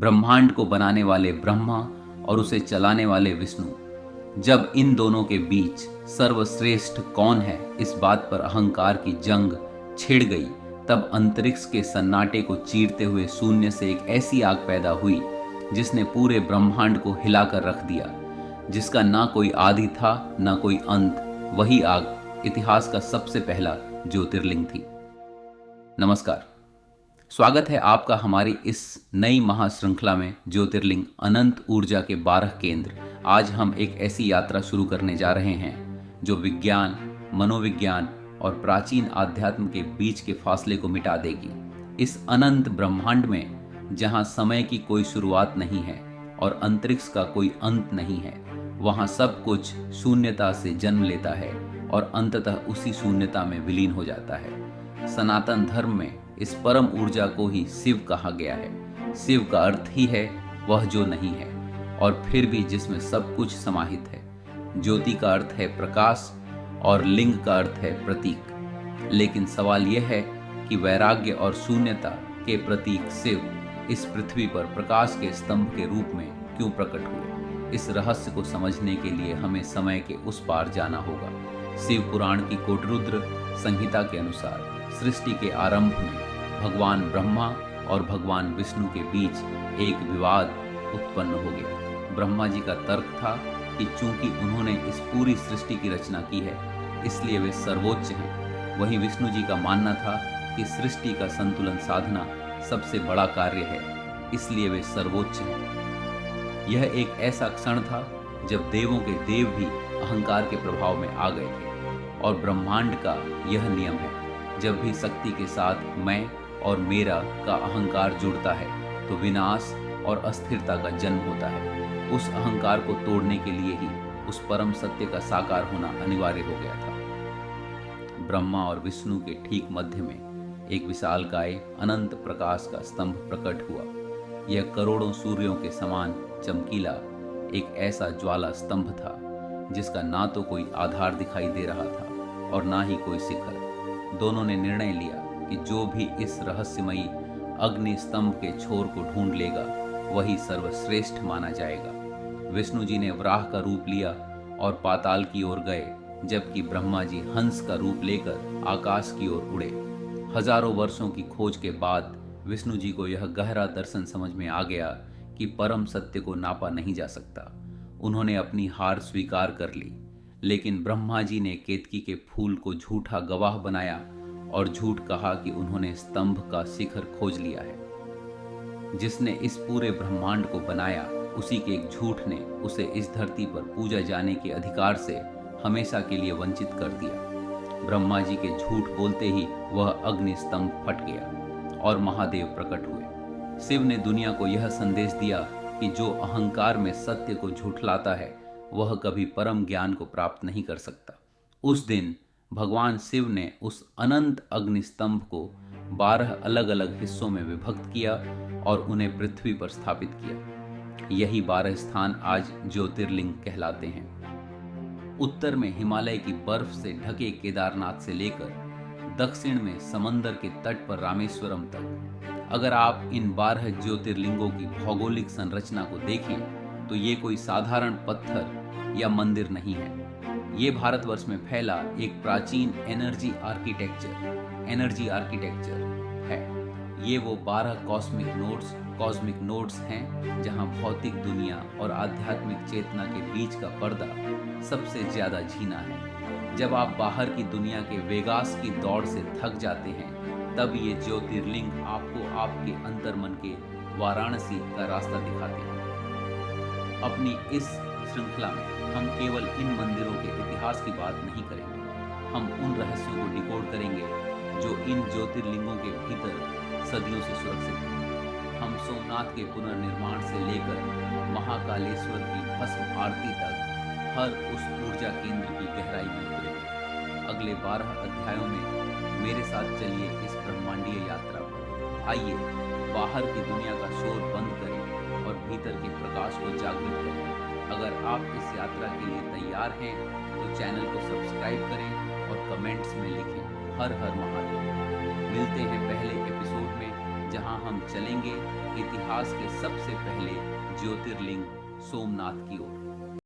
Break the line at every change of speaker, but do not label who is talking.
ब्रह्मांड को बनाने वाले ब्रह्मा और उसे चलाने वाले विष्णु। जब इन दोनों के बीच सर्वश्रेष्ठ कौन है इस बात पर अहंकार की जंग छिड़ गई, तब अंतरिक्ष के सन्नाटे को चीरते हुए शून्य से एक ऐसी आग पैदा हुई जिसने पूरे ब्रह्मांड को हिलाकर रख दिया, जिसका ना कोई आदि था ना कोई अंत। वही आग इतिहास का सबसे पहला ज्योतिर्लिंग थी। नमस्कार, स्वागत है आपका हमारी इस नई महाश्रृंखला में ज्योतिर्लिंग अनंत ऊर्जा के 12 केंद्र। आज हम एक ऐसी यात्रा शुरू करने जा रहे हैं जो विज्ञान, मनोविज्ञान और प्राचीन आध्यात्म के बीच के फासले को मिटा देगी। इस अनंत ब्रह्मांड में जहां समय की कोई शुरुआत नहीं है और अंतरिक्ष का कोई अंत नहीं है, वहां सब कुछ शून्यता से जन्म लेता है और अंततः उसी शून्यता में विलीन हो जाता है। सनातन धर्म में इस परम ऊर्जा को ही शिव कहा गया है। शिव का अर्थ ही है वह जो नहीं है और फिर भी जिसमें सब कुछ समाहित है। ज्योति का अर्थ है प्रकाश और लिंग का अर्थ है प्रतीक। लेकिन सवाल यह है कि वैराग्य और शून्यता के प्रतीक शिव इस पृथ्वी पर प्रकाश के स्तंभ के रूप में क्यों प्रकट हुए? इस रहस्य को समझने के लिए हमें समय के उस पार जाना होगा। शिव पुराण की कोटरुद्र संहिता के अनुसार सृष्टि के आरंभ में भगवान ब्रह्मा और भगवान विष्णु के बीच एक विवाद उत्पन्न हो गया। ब्रह्मा जी का तर्क था कि चूंकि उन्होंने इस पूरी सृष्टि की रचना की है इसलिए वे सर्वोच्च हैं। वहीं विष्णु जी का मानना था कि सृष्टि का संतुलन साधना सबसे बड़ा कार्य है, इसलिए वे सर्वोच्च हैं। यह एक ऐसा क्षण था जब देवों के देव भी अहंकार के प्रभाव में आ गए थे और ब्रह्मांड का यह नियम है, जब भी शक्ति के साथ मैं और मेरा का अहंकार जुड़ता है तो विनाश और अस्थिरता का जन्म होता है। उस अहंकार को तोड़ने के लिए ही उस परम सत्य का साकार होना अनिवार्य हो गया था। ब्रह्मा और विष्णु के ठीक मध्य में एक विशालकाय अनंत प्रकाश का स्तंभ प्रकट हुआ। यह करोड़ों सूर्यों के समान चमकीला एक ऐसा ज्वाला स्तंभ था जिसका ना तो कोई आधार दिखाई दे रहा था और ना ही कोई शिखर। दोनों ने निर्णय लिया कि जो भी इस रहस्यमयी अग्नि स्तंभ के छोर को ढूंढ लेगा वही सर्वश्रेष्ठ माना जाएगा। विष्णु जी ने वराह का रूप लिया और पाताल की ओर गए, जबकि ब्रह्मा जी हंस का रूप लेकर आकाश की ओर उड़े। हजारों वर्षों की खोज के बाद विष्णु जी को यह गहरा दर्शन समझ में आ गया कि परम सत्य को नापा नहीं जा सकता। उन्होंने अपनी हार स्वीकार कर ली, लेकिन ब्रह्मा जी ने केतकी के फूल को झूठा गवाह बनाया और झूठ कहा कि उन्होंने स्तंभ का शिखर खोज लिया है। जिसने इस पूरे ब्रह्मांड को बनाया, उसी के एक झूठ ने उसे इस धरती पर पूजा जाने के अधिकार से हमेशा के लिए वंचित कर दिया। ब्रह्मा जी के झूठ बोलते ही वह अग्नि स्तंभ फट गया और महादेव प्रकट हुए। शिव ने दुनिया को यह संदेश दिया कि जो अहंकार में सत्य को झूठलाता है वह कभी परम ज्ञान को प्राप्त नहीं कर सकता। उस दिन भगवान शिव ने उस अनंत अग्नि स्तंभ को 12 अलग अलग हिस्सों में विभक्त किया और उन्हें पृथ्वी पर स्थापित किया। यही 12 स्थान आज ज्योतिर्लिंग कहलाते हैं। उत्तर में हिमालय की बर्फ से ढके केदारनाथ से लेकर दक्षिण में समंदर के तट पर रामेश्वरम तक। अगर आप इन 12 ज्योतिर्लिंगों की भौगोलिक संरचना को देखें तो ये कोई साधारण पत्थर या मंदिर नहीं है। ये भारतवर्ष में फैला एक प्राचीन एनर्जी आर्किटेक्चर है। ये वो 12 कॉस्मिक नोड्स हैं जहां भौतिक दुनिया और आध्यात्मिक चेतना के बीच का पर्दा सबसे ज्यादा झीना है। जब आप बाहर की दुनिया के वेगास की दौड़ से थक जाते हैं, तब ये ज्योतिर्लिंग आपको आपके अंतर्मन के वाराणसी का रास्ता दिखाते हैं। अपनी इस श्रृंखला में हम केवल इन मंदिरों के इतिहास की बात नहीं करेंगे, हम उन रहस्यों को डिकोड करेंगे जो इन ज्योतिर्लिंगों के भीतर सदियों से सुरक्षित हैं। हम सोमनाथ के पुनर्निर्माण से लेकर महाकालेश्वर की भस्म आरती तक हर उस ऊर्जा केंद्र की गहराई में उतरेंगे। अगले 12 अध्यायों में मेरे साथ चलिए इस ब्रह्मांडीय यात्रा पर। आइए बाहर की दुनिया का शोर बंद करें और भीतर के प्रकाश को जागृत करें। अगर आप इस यात्रा के लिए तैयार हैं तो चैनल को सब्सक्राइब करें और कमेंट्स में लिखें हर हर महादेव। मिलते हैं पहले एपिसोड में जहां हम चलेंगे इतिहास के सबसे पहले ज्योतिर्लिंग सोमनाथ की ओर।